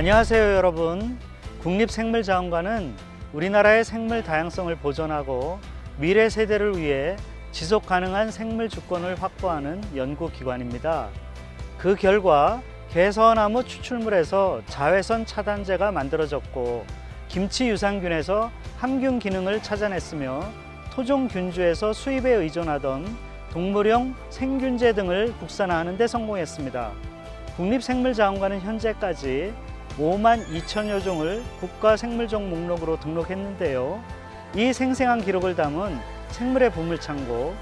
안녕하세요 여러분. 국립생물자원관은 우리나라의 생물 다양성을 보존하고 미래 세대를 위해 지속 가능한 생물 주권을 확보하는 연구기관입니다. 그 결과 개서나무 추출물에서 자외선 차단제가 만들어졌고 김치 유산균에서 항균 기능을 찾아냈으며 토종균주에서 수입에 의존하던 동물용 생균제 등을 국산화하는 데 성공했습니다. 국립생물자원관은 현재까지 5만 2천여 종을 국가생물종 목록으로 등록했는데요. 이 생생한 기록을 담은 생물의 보물창고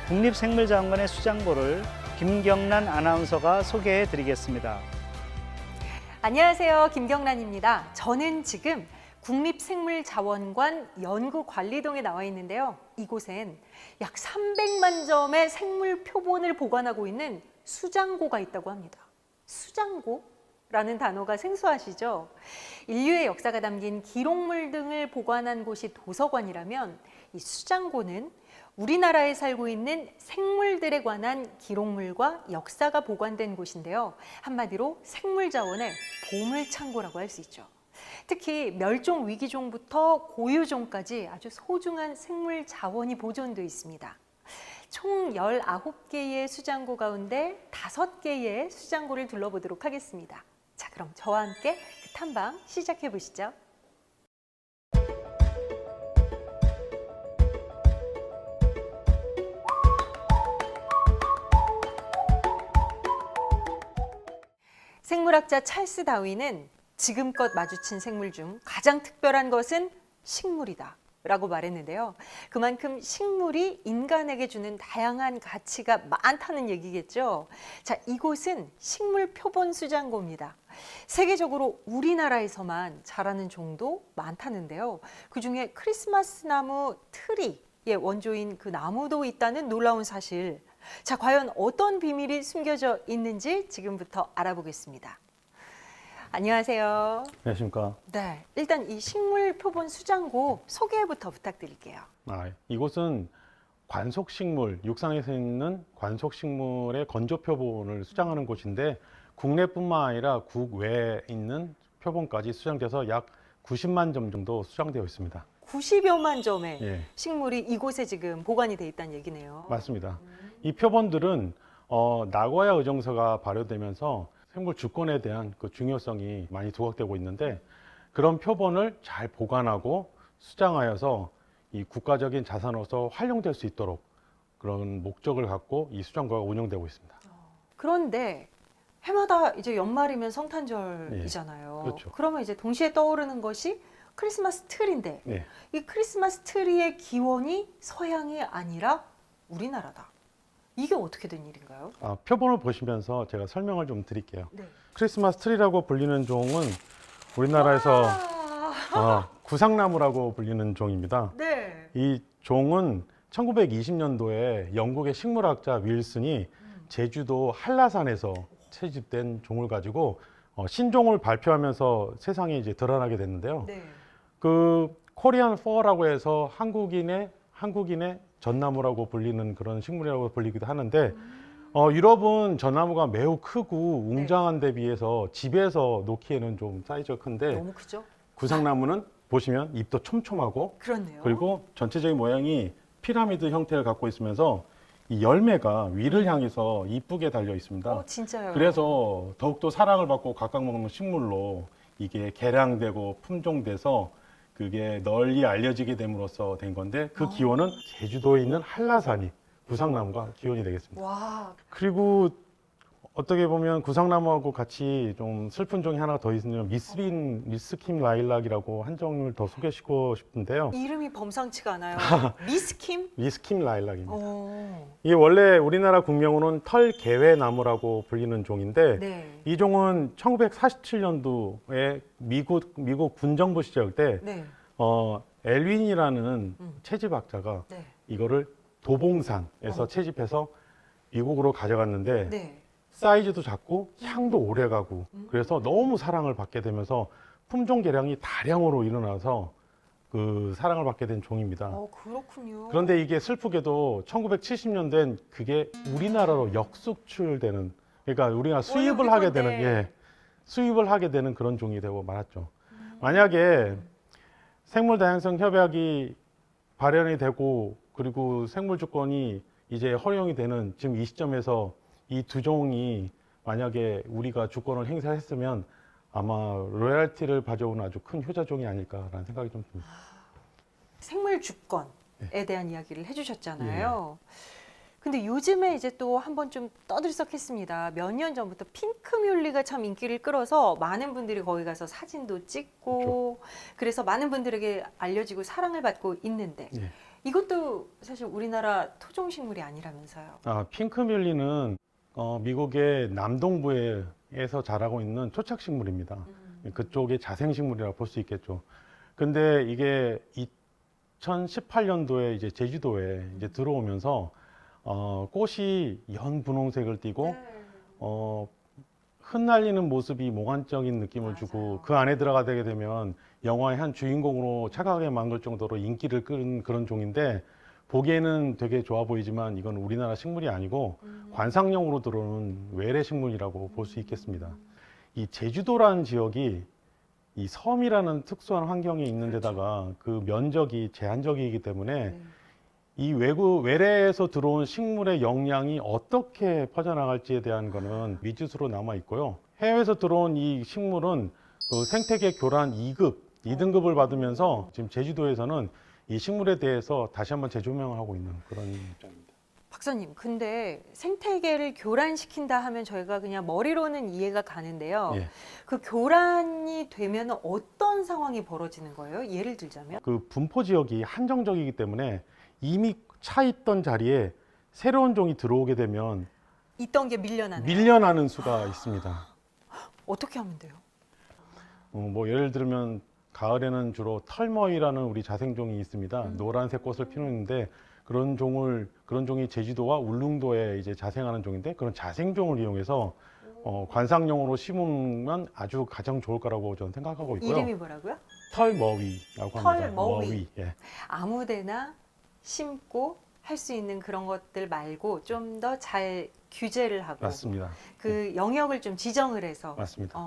국립생물자원관의 수장고를 김경란 아나운서가 소개해 드리겠습니다. 안녕하세요. 김경란입니다. 저는 지금 국립생물자원관 연구관리동에 나와 있는데요. 이곳엔 약 300만 점의 생물 표본을 보관하고 있는 수장고가 있다고 합니다. 수장고라는 단어가 생소하시죠? 인류의 역사가 담긴 기록물 등을 보관한 곳이 도서관이라면 이 수장고는 우리나라에 살고 있는 생물들에 관한 기록물과 역사가 보관된 곳인데요. 한마디로 생물자원의 보물창고라고 할 수 있죠. 특히 멸종 위기종부터 고유종까지 아주 소중한 생물 자원이 보존되어 있습니다. 총 19개의 수장고 가운데 5개의 수장고를 둘러보도록 하겠습니다. 자, 그럼 저와 함께 그 탐방 시작해 보시죠. 생물학자 찰스 다윈은 지금껏 마주친 생물 중 가장 특별한 것은 식물이다 라고 말했는데요. 그만큼 식물이 인간에게 주는 다양한 가치가 많다는 얘기겠죠. 자, 이곳은 식물 표본 수장고입니다. 세계적으로 우리나라에서만 자라는 종도 많다는데요. 그중에 크리스마스 나무 트리의 원조인 그 나무도 있다는 놀라운 사실. 자, 과연 어떤 비밀이 숨겨져 있는지 지금부터 알아보겠습니다. 안녕하세요. 안녕하십니까. 네, 일단 이 식물 표본 수장고 소개부터 부탁드릴게요. 이곳은 관속식물, 육상에서 있는 관속식물의 건조 표본을 수장하는 곳인데 국내뿐만 아니라 국외에 있는 표본까지 수장돼서 약 90만 점 정도 수장되어 있습니다. 90여만 점의 예. 식물이 이곳에 지금 보관이 돼 있다는 얘기네요. 맞습니다. 이 표본들은 나고야 의정서가 발효되면서 생물 주권에 대한 그 중요성이 많이 부각되고 있는데 그런 표본을 잘 보관하고 수장하여서 이 국가적인 자산으로서 활용될 수 있도록 그런 목적을 갖고 이 수장고가 운영되고 있습니다. 그런데 해마다 이제 연말이면 성탄절이잖아요. 예, 그렇죠. 그러면 이제 동시에 떠오르는 것이 크리스마스 트리인데 네. 이 크리스마스 트리의 기원이 서양이 아니라 우리나라다. 이게 어떻게 된 일인가요? 표본을 보시면서 제가 설명을 좀 드릴게요. 네. 크리스마스 트리라고 불리는 종은 우리나라에서 구상나무라고 불리는 종입니다. 네. 이 종은 1920년도에 영국의 식물학자 윌슨이 제주도 한라산에서 채집된 종을 가지고 신종을 발표하면서 세상에 이제 드러나게 됐는데요. 네. 그 코리안 퍼라고 해서 한국인의 전나무라고 불리는 그런 식물이라고 불리기도 하는데 유럽은 전나무가 매우 크고 웅장한 데 비해서 집에서 놓기에는 좀 사이즈가 큰데 너무 크죠? 구상나무는 보시면 잎도 촘촘하고 그렇네요. 그리고 전체적인 모양이 피라미드 형태를 갖고 있으면서 이 열매가 위를 향해서 이쁘게 달려 있습니다. 진짜요? 그래서 더욱더 사랑을 받고 각각 먹는 식물로 이게 개량되고 품종돼서 그게 널리 알려지게 됨으로써 된 건데 그 기원은 제주도에 있는 한라산이 구상나무가 기원이 되겠습니다. 와. 그리고 어떻게 보면 구상나무하고 같이 좀 슬픈 종이 하나 더 있으면 미스킴 라일락이라고 한 종을 더 소개시키고 싶은데요. 이름이 범상치가 않아요. 미스킴? 미스킴 라일락입니다. 오. 이게 원래 우리나라 국명으로는 털개회나무라고 불리는 종인데 네. 이 종은 1947년도에 미국 군정부 시절 때 네. 엘윈이라는 채집학자가 네. 이거를 도봉산에서 채집해서 미국으로 가져갔는데 네. 사이즈도 작고 향도 오래가고 그래서 너무 사랑을 받게 되면서 품종 개량이 다량으로 일어나서 그 사랑을 받게 된 종입니다. 그렇군요. 그런데 이게 슬프게도 1970년대엔 그게 우리나라로 역수출되는, 그러니까 우리가 수입을 하게 되는, 수입을 하게 되는 그런 종이 되고 말았죠. 만약에 생물 다양성 협약이 발현이 되고 그리고 생물 주권이 이제 허용이 되는 지금 이 시점에서 이 두 종이 만약에 우리가 주권을 행사했으면 아마 로열티를 가져오는 아주 큰 효자종이 아닐까라는 생각이 좀 듭니다. 생물 주권에 대한 이야기를 해주셨잖아요. 근데 요즘에 이제 또 한번 좀 떠들썩했습니다. 몇 년 전부터 핑크뮬리가 참 인기를 끌어서 많은 분들이 거기 가서 사진도 찍고 그래서 많은 분들에게 알려지고 사랑을 받고 있는데 이것도 사실 우리나라 토종식물이 아니라면서요. 핑크뮬리는 미국의 남동부에서 자라고 있는 초착식물입니다. 그쪽의 자생식물이라고 볼 수 있겠죠. 근데 이게 2018년도에 이제 제주도에 이제 들어오면서 꽃이 연분홍색을 띠고 흩날리는 모습이 몽환적인 느낌을 주고 그 안에 들어가게 되면 영화의 한 주인공으로 착각하게 만들 정도로 인기를 끄는 그런 종인데 보기에는 되게 좋아 보이지만 이건 우리나라 식물이 아니고 관상용으로 들어오는 외래 식물이라고 볼 수 있겠습니다. 이 제주도라는 지역이 이 섬이라는 특수한 환경에 있는 데다가 그 면적이 제한적이기 때문에 이 외래에서 들어온 식물의 영향이 어떻게 퍼져나갈지에 대한 거는 미지수로 남아 있고요. 해외에서 들어온 이 식물은 그 생태계 교란 2급, 2등급을 받으면서 지금 제주도에서는 이 식물에 대해서 다시 한번 재조명을 하고 있는 그런 입장입니다. 박사님, 근데 생태계를 교란시킨다 하면 저희가 그냥 머리로는 이해가 가는데요. 그 교란이 되면 어떤 상황이 벌어지는 거예요? 예를 들자면? 그 분포 지역이 한정적이기 때문에 이미 차 있던 자리에 새로운 종이 들어오게 되면 있던 게 밀려나는 밀려나는 수가 있습니다. 어떻게 하면 돼요? 뭐 예를 들면 가을에는 주로 털머위라는 우리 자생종이 있습니다. 노란색 꽃을 피우는데 그런 종이 제주도와 울릉도에 이제 자생하는 종인데 그런 자생종을 이용해서 관상용으로 심으면 아주 가장 좋을 거라고 저는 생각하고 있고요. 이름이 뭐라고요? 털머위라고 합니다. 털머위. 아무데나 심고 할 수 있는 그런 것들 말고 좀 더 잘 규제를 하고 맞습니다. 그 영역을 좀 지정을 해서 맞습니다.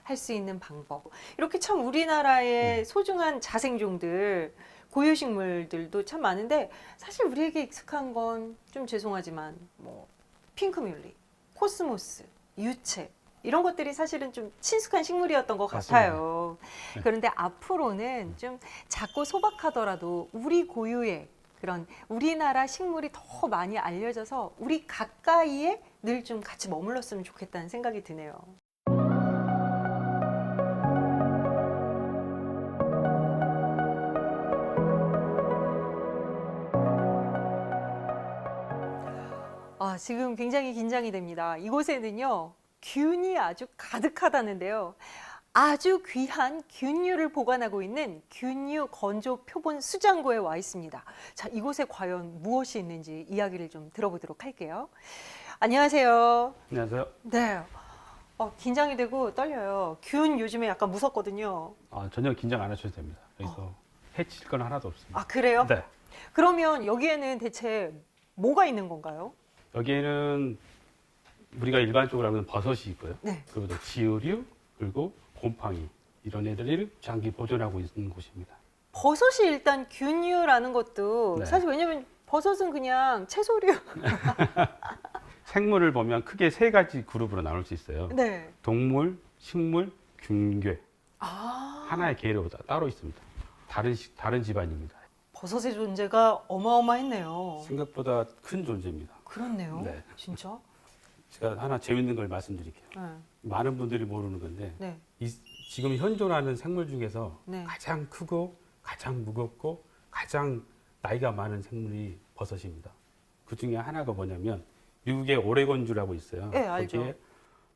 할 수 있는 방법. 이렇게 참 우리나라의 소중한 자생종들, 고유식물들도 참 많은데 사실 우리에게 익숙한 건 좀 죄송하지만 뭐 핑크뮬리, 코스모스, 유채 이런 것들이 사실은 좀 친숙한 식물이었던 것 같아요. 그런데 앞으로는 좀 작고 소박하더라도 우리 고유의 그런 우리나라 식물이 더 많이 알려져서 우리 가까이에 늘 좀 같이 머물렀으면 좋겠다는 생각이 드네요. 지금 굉장히 긴장이 됩니다. 이곳에는요, 균이 아주 가득하다는데요. 아주 귀한 균류를 보관하고 있는 균류 건조 표본 수장고에 와 있습니다. 자, 이곳에 과연 무엇이 있는지 이야기를 좀 들어보도록 할게요. 안녕하세요. 안녕하세요. 네. 긴장이 되고 떨려요. 균 요즘에 약간 무섭거든요. 전혀 긴장 안 하셔도 됩니다. 여기서 해칠 건 하나도 없습니다. 아, 그래요? 네. 그러면 여기에는 대체 뭐가 있는 건가요? 여기에는 우리가 일반적으로 하면 버섯이 있고요. 네. 그리고 또 지으류, 그리고 곰팡이 이런 애들을 장기 보존하고 있는 곳입니다. 버섯이 일단 균류라는 것도 네. 사실 왜냐면 버섯은 그냥 채소류. 생물을 보면 크게 세 가지 그룹으로 나눌 수 있어요. 네. 동물, 식물, 균괴. 아, 하나의 계열로 따로 있습니다. 다른 집안입니다. 버섯의 존재가 어마어마했네요. 생각보다 큰 존재입니다. 그렇네요. 네. 진짜? 제가 하나 재밌는 걸 말씀드릴게요. 네. 많은 분들이 모르는 건데 네. 지금 현존하는 생물 중에서 네. 가장 크고 가장 무겁고 가장 나이가 많은 생물이 버섯입니다. 그 중에 하나가 뭐냐면 미국의 오레곤주라고 있어요. 네, 알죠. 거기에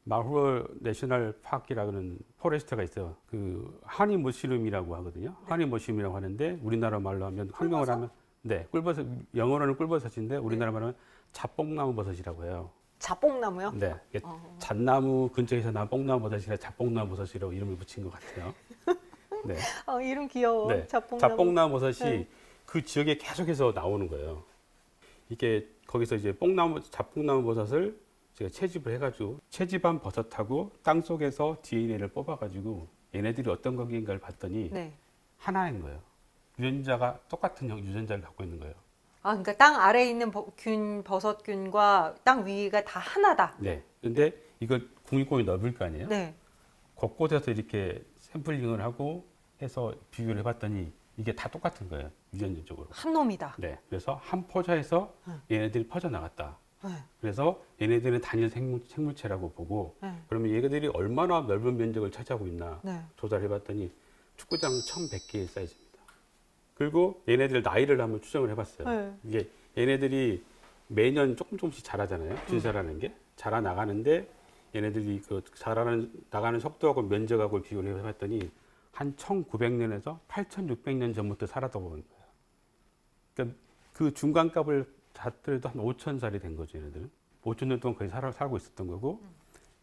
마후어 내셔널 파크라는 포레스트가 있어요. 그 하니 머쉬룸이라고 하거든요. 하니 머쉬룸이라고 하는데 우리나라 말로 하면 환경을 하면 네, 꿀버섯 영어로는 꿀버섯인데 우리나라 말로 하면 잡뽕나무 버섯이라고 해요. 자뽕나무요? 네, 이게 잣나무 근처에서 난 뽕나무 버섯이라 잡뽕나무 버섯이라고 이름을 붙인 것 같아요. 네, 이름 귀여워. 네. 자뽕나무. 잡뽕나무 버섯이 네. 그 지역에 계속해서 나오는 거예요. 이게 거기서 이제 잡뽕나무 버섯을 제가 채집을 해가지고 채집한 버섯하고 땅 속에서 DNA를 뽑아가지고 얘네들이 어떤 관계인가를 봤더니 네. 하나인 거예요. 유전자가 똑같은 유전자를 갖고 있는 거예요. 아, 그러니까 땅 아래에 있는 버섯균과 땅 위가 다 하나다. 네. 근데 이걸 국립공원이 넓을 거 아니에요? 네. 곳곳에서 이렇게 샘플링을 하고 해서 비교를 해봤더니 이게 다 똑같은 거예요. 유전적으로. 한 놈이다. 네. 그래서 한 포자에서 응. 얘네들이 퍼져나갔다. 네. 그래서 얘네들은 단일 생물체라고 보고 네. 그러면 얘네들이 얼마나 넓은 면적을 차지하고 있나 네. 조사를 해봤더니 축구장 1,100개의 사이즈입니다. 그리고 얘네들 나이를 한번 추정을 해봤어요. 네. 이게 얘네들이 매년 조금씩 자라잖아요. 균사라는 게 자라나가는데 얘네들이 그 나가는 속도하고 면적하고 비교를 해봤더니 한 1,900년에서 8,600년 전부터 살았다고 보는 거예요. 그러니까 그 중간값을 잡더라도 한 5,000살이 된 거죠, 얘네들은. 5,000년 동안 거의 살고 있었던 거고,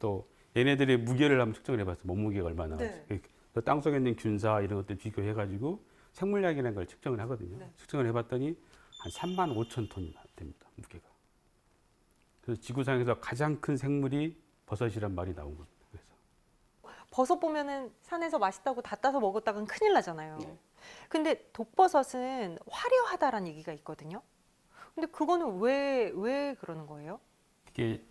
또 얘네들의 무게를 한번 측정을 해봤어요. 몸무게가 얼마나 나갈지. 네. 그 땅속에 있는 균사 이런 것들 비교해가지고 생물량이라는 걸 측정을 하거든요. 네. 측정을 해봤더니 한 35,000톤 됩니다, 무게가. 그래서 지구상에서 가장 큰 생물이 버섯이란 말이 나온 겁니다. 그래서. 버섯 보면은 산에서 맛있다고 다 따서 먹었다간 큰일 나잖아요. 네. 근데 독버섯은 화려하다라는 얘기가 있거든요. 근데 그거는 왜 그러는 거예요? 이게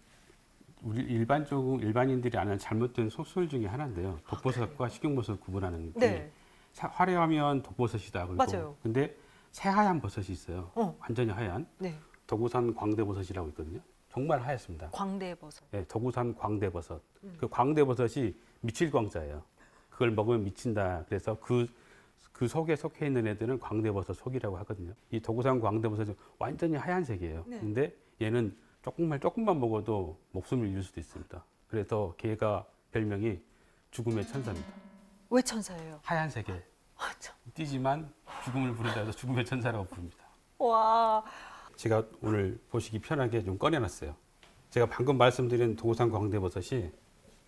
우리 일반인들이 아는 잘못된 속설 중에 하나인데요. 독버섯과 식용버섯 구분하는 게 네. 화려하면 독버섯이다. 그리고 맞아요. 근데 새하얀 버섯이 있어요. 어. 완전히 하얀. 네. 도구산 광대버섯이라고 있거든요. 정말 하얗습니다. 광대버섯. 네, 도구산 광대버섯. 그 광대버섯이 미칠 광자예요. 그걸 먹으면 미친다. 그래서 그 속에 속해 있는 애들은 광대버섯 속이라고 하거든요. 이 도구산 광대버섯은 완전히 하얀색이에요. 네. 근데 얘는 조금만 먹어도 목숨을 잃을 수도 있습니다. 그래서 걔가 별명이 죽음의 천사입니다. 왜 천사예요? 하얀색에 아, 참. 띄지만 죽음을 부른다 해서 죽음의 천사라고 부릅니다. 와. 제가 오늘 보시기 편하게 좀 꺼내놨어요. 제가 방금 말씀드린 도구산 광대버섯이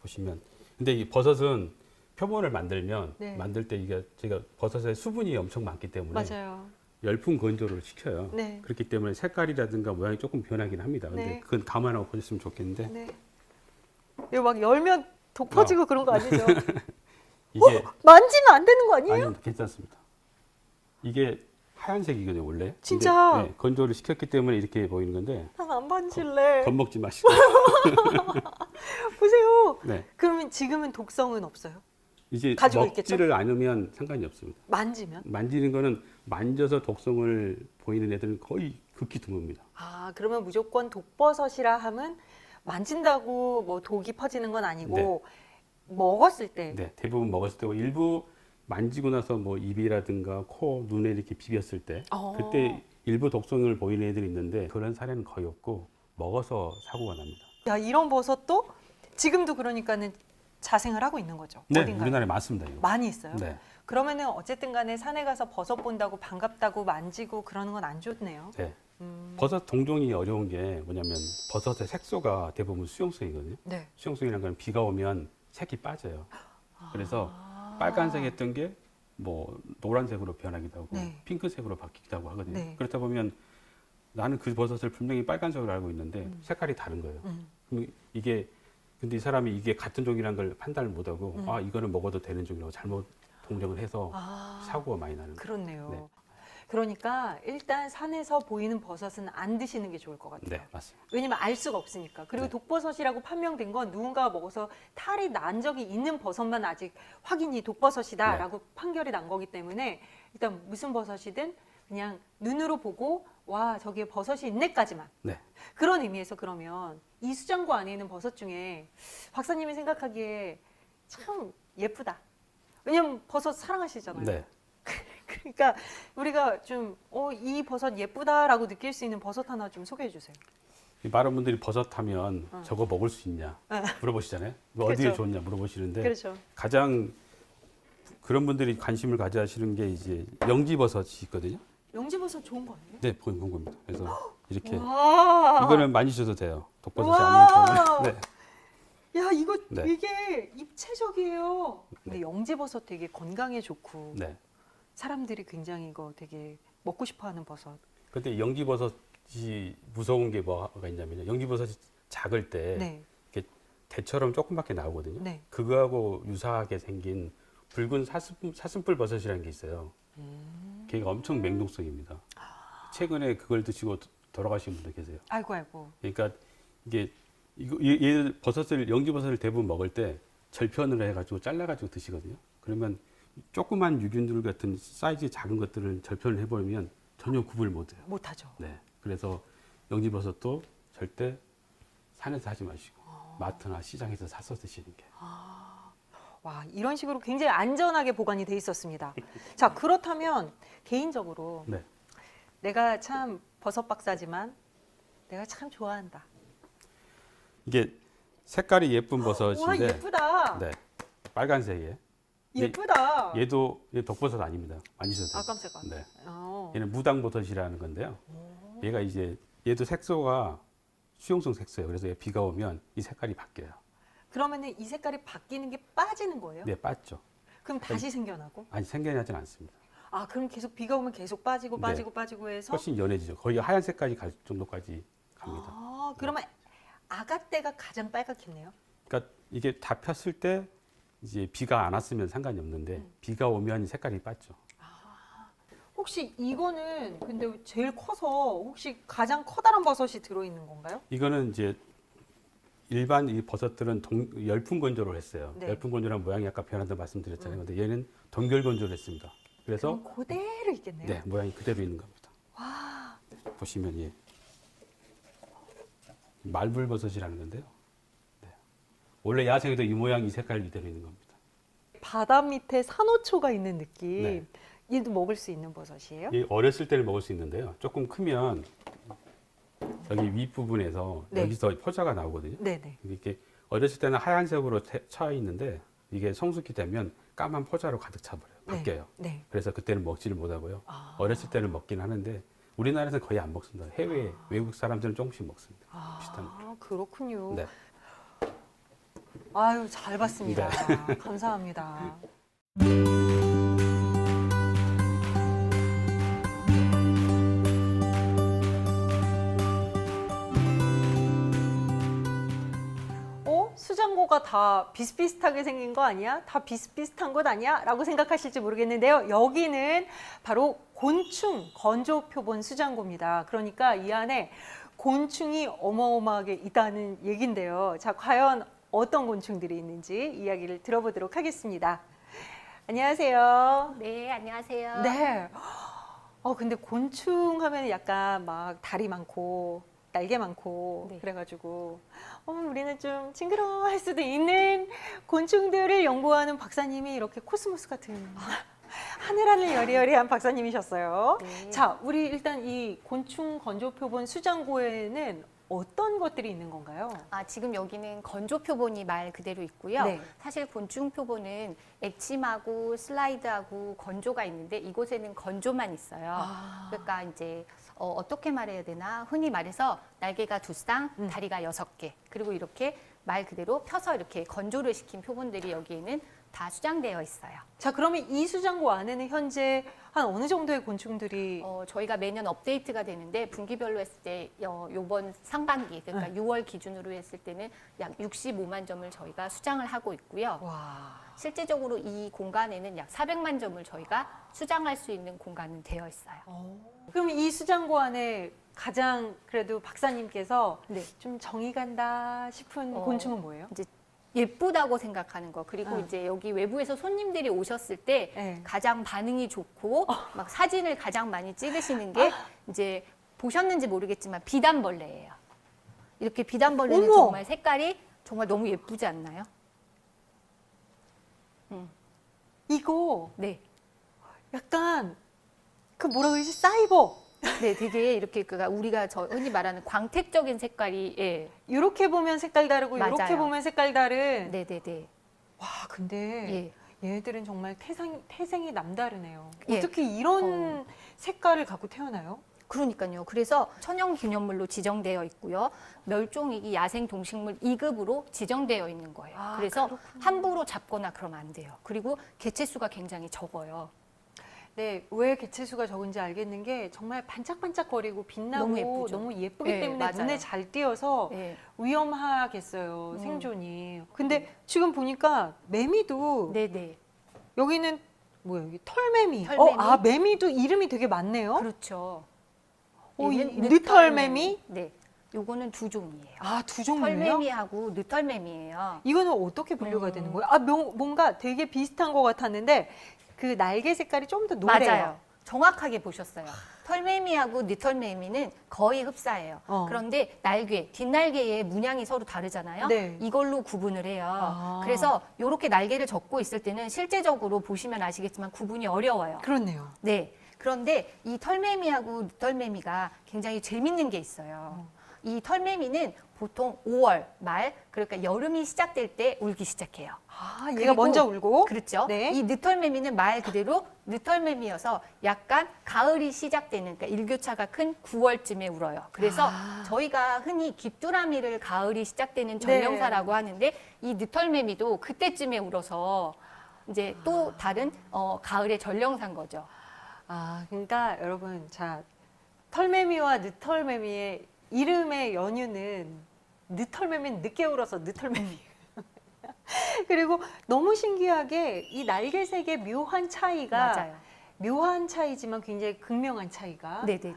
보시면, 근데 이 버섯은 표본을 만들면 네. 만들 때 이게 제가 버섯에 수분이 엄청 많기 때문에 맞아요. 열풍 건조를 시켜요. 네. 그렇기 때문에 색깔이라든가 모양이 조금 변하긴 합니다. 근데 네. 그건 감안하고 보셨으면 좋겠는데 네. 이거 막 열면 독 퍼지고 그런 거 아니죠? 이게 만지면 안 되는 거 아니에요? 아니 괜찮습니다. 이게 하얀색이거든요 원래. 진짜? 근데, 네, 건조를 시켰기 때문에 이렇게 보이는 건데 난 안 만질래. 겁먹지 마시고. 보세요. 네. 그러면 지금은 독성은 없어요? 이제 가지고 먹지를 않으면 상관이 없습니다. 만지면? 만지는 거는 만져서 독성을 보이는 애들은 거의 극히 드뭅니다. 아, 그러면 무조건 독버섯이라 하면 만진다고 뭐 독이 퍼지는 건 아니고 먹었을 때. 네, 대부분 먹었을 때고 일부 만지고 나서 뭐 입이라든가 코, 눈에 이렇게 비볐을 때 그때 일부 독성을 보이는 애들이 있는데 그런 사례는 거의 없고 먹어서 사고가 납니다. 야, 이런 버섯도 지금도 그러니까는 자생을 하고 있는 거죠. 네, 어딘가에. 우리나라에 많습니다. 이거. 많이 있어요. 네, 그러면은 어쨌든 간에 산에 가서 버섯 본다고 반갑다고 만지고 그러는 건 안 좋네요. 네. 버섯 동종이 어려운 게 뭐냐면 버섯의 색소가 대부분 수용성이거든요. 네. 수용성이라는 건 비가 오면 색이 빠져요. 그래서 빨간색 했던 게 뭐 노란색으로 변하기도 하고 네. 핑크색으로 바뀌기도 하고 하거든요. 네. 그렇다 보면 나는 그 버섯을 분명히 빨간색으로 알고 있는데 색깔이 다른 거예요. 그럼 이게 근데 이 사람이 이게 같은 종이라는 걸 판단을 못하고 아 이거는 먹어도 되는 종이라고 잘못 동정을 해서 사고가 많이 나는 거예요. 그렇네요. 네. 그러니까 일단 산에서 보이는 버섯은 안 드시는 게 좋을 것 같아요. 네, 맞습니다. 왜냐면 알 수가 없으니까. 그리고 네. 독버섯이라고 판명된 건 누군가가 먹어서 탈이 난 적이 있는 버섯만 아직 확인이 독버섯이다라고 판결이 난 거기 때문에 일단 무슨 버섯이든 그냥 눈으로 보고 와 저기에 버섯이 있네까지만. 네. 그런 의미에서 그러면 이 수장고 안에 있는 버섯 중에 박사님이 생각하기에 참 예쁘다. 왜냐면 버섯 사랑하시잖아요. 네. 그러니까 우리가 좀 이 버섯 예쁘다라고 느낄 수 있는 버섯 하나 좀 소개해 주세요. 많은 분들이 버섯 하면 저거 먹을 수 있냐 물어보시잖아요. 뭐 어디에 그렇죠. 좋냐 물어보시는데 그렇죠. 가장 그런 분들이 관심을 가져 하시는 게 이제 영지버섯이 있거든요. 영지버섯 좋은 거 아니에요? 네, 본 겁니다. 그래서 이렇게 와. 이거는 많이 주셔도 돼요. 독버섯이 와. 아니기 때문에. 네. 야 이거 네. 이게 입체적이에요. 근데 영지버섯 되게 건강에 좋고 네. 사람들이 굉장히 이거 되게 먹고 싶어하는 버섯. 근데 영지버섯이 무서운 게 뭐가 있냐면요. 영지버섯이 작을 때 네. 이렇게 대처럼 조금밖에 나오거든요. 네. 그거하고 유사하게 생긴 붉은 사슴뿔 버섯이라는 게 있어요. 걔가 엄청 맹독성입니다. 최근에 그걸 드시고 돌아가신 분도 계세요. 아이고 아이고. 그러니까 이게 얘 버섯을 영지버섯을 대부분 먹을 때 절편을 해가지고 잘라가지고 드시거든요. 그러면 조그만 유균들 같은 사이즈 작은 것들을 절편을 해버리면 전혀 구분을 못해요. 못하죠. 네. 그래서 영지버섯도 절대 산에서 하지 마시고 마트나 시장에서 사서 드시는 게. 와, 이런 식으로 굉장히 안전하게 보관이 돼 있었습니다. 자, 그렇다면 개인적으로 네. 내가 참 버섯 박사지만 내가 참 좋아한다. 이게 색깔이 예쁜 와, 버섯인데, 예쁘다. 네. 빨간색이에요. 예쁘다. 얘도 독버섯 아닙니다. 만지셔도 돼요. 아, 깜짝아. 네. 어. 얘는 무당버섯이라는 건데요. 얘가 이제 얘도 색소가 수용성 색소예요. 그래서 얘 비가 오면 이 색깔이 바뀌어요. 그러면은 이 색깔이 바뀌는 게 빠지는 거예요? 네, 빠졌죠. 그럼 다시 생겨나고? 아니 생겨나진 않습니다. 아, 그럼 계속 비가 오면 계속 빠지고 네. 빠지고 빠지고 해서 훨씬 연해지죠. 거의 하얀색까지 갈 정도까지 갑니다. 아, 그러면 아가떼가 가장 빨갛겠네요. 그러니까 이게 다 폈을 때 이제 비가 안 왔으면 상관이 없는데 비가 오면 색깔이 빠져. 혹시 이거는 근데 제일 커서 혹시 가장 커다란 버섯이 들어있는 건가요? 이거는 이제 일반 이 버섯들은 열풍 건조를 했어요. 네. 열풍 건조란 모양이 아까 변한다 말씀드렸잖아요. 근데 얘는 동결 건조를 했습니다. 그래서 그럼 그대로 있겠네요. 네, 모양이 그대로 있는 겁니다. 보시면 예. 말불버섯이라는 건데요. 네. 원래 야생에도 이 모양 이 색깔 이대로 있는 겁니다. 바다 밑에 산호초가 있는 느낌. 네. 얘도 먹을 수 있는 버섯이에요? 이 어렸을 때는 먹을 수 있는데요. 조금 크면 여기 윗부분에서 네. 여기서 포자가 나오거든요. 네네. 이렇게 어렸을 때는 하얀색으로 차 있는데 이게 성숙히 되면 까만 포자로 가득 차버려요. 바뀌어요. 네. 그래서 그때는 먹지를 못하고요. 아. 어렸을 때는 먹긴 하는데 우리나라에서는 거의 안 먹습니다. 해외 외국 사람들은 조금씩 먹습니다. 비슷한 거. 아, 그렇군요. 네. 아유, 잘 봤습니다. 감사합니다. 수장고가 다 비슷비슷하게 생긴 거 아니야? 다 비슷비슷한 것 아니야? 라고 생각하실지 모르겠는데요. 여기는 바로 곤충 건조 표본 수장고입니다. 그러니까 이 안에 곤충이 어마어마하게 있다는 얘긴데요. 자, 과연 어떤 곤충들이 있는지 이야기를 들어보도록 하겠습니다. 안녕하세요. 네, 안녕하세요. 네. 근데 곤충 하면 약간 막 다리 많고 날개 많고 네. 그래가지고 우리는 좀 징그러워할 수도 있는 곤충들을 연구하는 박사님이 이렇게 코스모스 같은 하늘하늘 여리여리한 박사님이셨어요. 네. 자, 우리 일단 이 곤충 건조 표본 수장고에는 어떤 것들이 있는 건가요? 지금 여기는 건조 표본이 말 그대로 있고요. 네. 사실 곤충 표본은 엑침하고 슬라이드하고 건조가 있는데 이곳에는 건조만 있어요. 그러니까 이제 어떻게 말해야 되나? 흔히 말해서 날개가 2쌍, 다리가 6개. 그리고 이렇게 말 그대로 펴서 이렇게 건조를 시킨 표본들이 여기에는 다 수장되어 있어요. 자, 그러면 이 수장고 안에는 현재 한 어느 정도의 곤충들이 저희가 매년 업데이트가 되는데 분기별로 했을 때 요번 상반기 그러니까 6월 기준으로 했을 때는 약 65만 점을 저희가 수장을 하고 있고요. 와. 실제적으로 이 공간에는 약 400만 점을 저희가 수장할 수 있는 공간은 되어 있어요. 그럼 이 수장고 안에 가장 그래도 박사님께서 네. 좀 정이 간다 싶은 곤충은 뭐예요? 이제 예쁘다고 생각하는 거 그리고 이제 여기 외부에서 손님들이 오셨을 때 네. 가장 반응이 좋고 막 사진을 가장 많이 찍으시는 게 이제 보셨는지 모르겠지만 비단벌레예요. 이렇게 비단벌레는 어머! 정말 색깔이 정말 너무 예쁘지 않나요? 이거 네. 약간 그 뭐라 그러지? 사이버. 네, 되게 이렇게 우리가 흔히 말하는 광택적인 색깔이 예. 이렇게 보면 색깔 다르고 이렇게 맞아요. 보면 색깔 다른. 네, 네, 네. 와, 근데 예. 얘네들은 정말 태생이 남다르네요. 예. 어떻게 이런 색깔을 갖고 태어나요? 그러니까요. 그래서 천연기념물로 지정되어 있고요. 멸종위기 야생 동식물 2급으로 지정되어 있는 거예요. 그래서 함부로 잡거나 그러면 안 돼요. 그리고 개체수가 굉장히 적어요. 네, 왜 개체수가 적은지 알겠는 게 정말 반짝반짝거리고 빛나고 너무 예쁘죠. 너무 예쁘기 네, 때문에 맞아요. 눈에 잘 띄어서 네. 위험하겠어요, 생존이. 근데 지금 보니까 매미도 네네. 여기는 뭐야, 여기 털매미. 털매미. 아, 매미도 이름이 되게 많네요. 그렇죠. 이 얘는 느털매미? 네. 요거는 두 종이에요. 아, 두 종류요? 털매미하고 느털매미예요. 이거는 어떻게 분류가 되는 거예요? 아, 뭔가 되게 비슷한 것 같았는데 그 날개 색깔이 좀 더 노래요. 맞아요. 정확하게 보셨어요. 털매미하고 느털매미는 거의 흡사해요. 어. 그런데 날개, 뒷날개의 문양이 서로 다르잖아요. 네. 이걸로 구분을 해요. 아. 그래서 이렇게 날개를 접고 있을 때는 실제적으로 보시면 아시겠지만 구분이 어려워요. 그렇네요. 네. 그런데 이 털매미하고 느털매미가 굉장히 재밌는 게 있어요. 이 털매미는 보통 5월 말, 그러니까 여름이 시작될 때 울기 시작해요. 아, 얘가 그리고- 먼저 울고. 그렇죠. 네. 이 느털매미는 말 그대로 느털매미여서 약간 가을이 시작되는, 그러니까 일교차가 큰 9월쯤에 울어요. 그래서 아. 저희가 흔히 귀뚜라미를 가을이 시작되는 네. 전명사라고 하는데 이 느털매미도 그때쯤에 울어서 이제 또 다른 가을의 전령사인 거죠. 아, 그러니까 여러분, 자, 털매미와 느털매미의 이름의 연유는 느털매미는 늦게 울어서 느털매미. 그리고 너무 신기하게 이 날개색의 묘한 차이가 맞아요. 묘한 차이지만 굉장히 극명한 차이가. 네네네.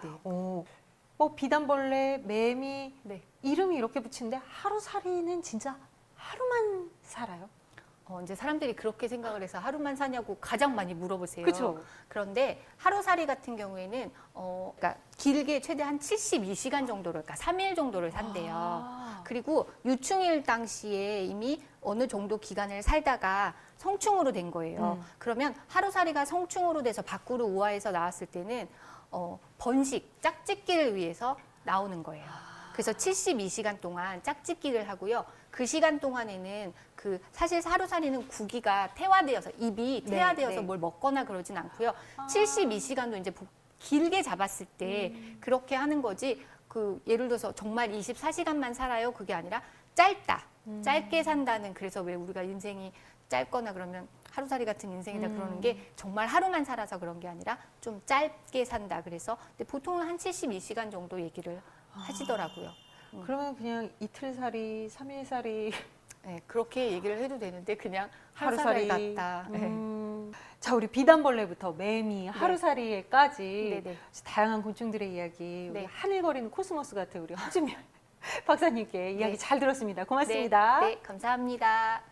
비단벌레, 매미 네. 이름이 이렇게 붙이는데 하루살이는 진짜 하루만 살아요. 이제 사람들이 그렇게 생각을 해서 하루만 사냐고 가장 많이 물어보세요. 그쵸? 그런데 하루살이 같은 경우에는 그러니까 길게 최대 한 72시간 정도를, 그러니까 3일 정도를 산대요. 아. 그리고 유충일 당시에 이미 어느 정도 기간을 살다가 성충으로 된 거예요. 그러면 하루살이가 성충으로 돼서 밖으로 우화해서 나왔을 때는 번식, 짝짓기를 위해서 나오는 거예요. 그래서 72시간 동안 짝짓기를 하고요. 그 시간 동안에는 사실 하루살이는 구기가 태화되어서 입이 태화되어서 네. 뭘 먹거나 그러진 않고요. 72시간도 이제 길게 잡았을 때 그렇게 하는 거지. 예를 들어서 정말 24시간만 살아요. 그게 아니라 짧다. 짧게 산다는, 그래서 왜 우리가 인생이 짧거나 그러면 하루살이 같은 인생이다 그러는 게 정말 하루만 살아서 그런 게 아니라 좀 짧게 산다. 그래서 근데 보통은 한 72시간 정도 얘기를 하시더라고요. 그러면 그냥 이틀살이, 3일살이, 네, 그렇게 얘기를 해도 되는데 그냥 하루살이 하루살이 같다. 네. 자, 우리 비단벌레부터 매미, 하루살이까지 네네. 다양한 곤충들의 이야기, 우리 네. 하늘거리는 코스모스 같은 우리 허준면 박사님께 이야기 네. 잘 들었습니다. 고맙습니다. 네, 감사합니다.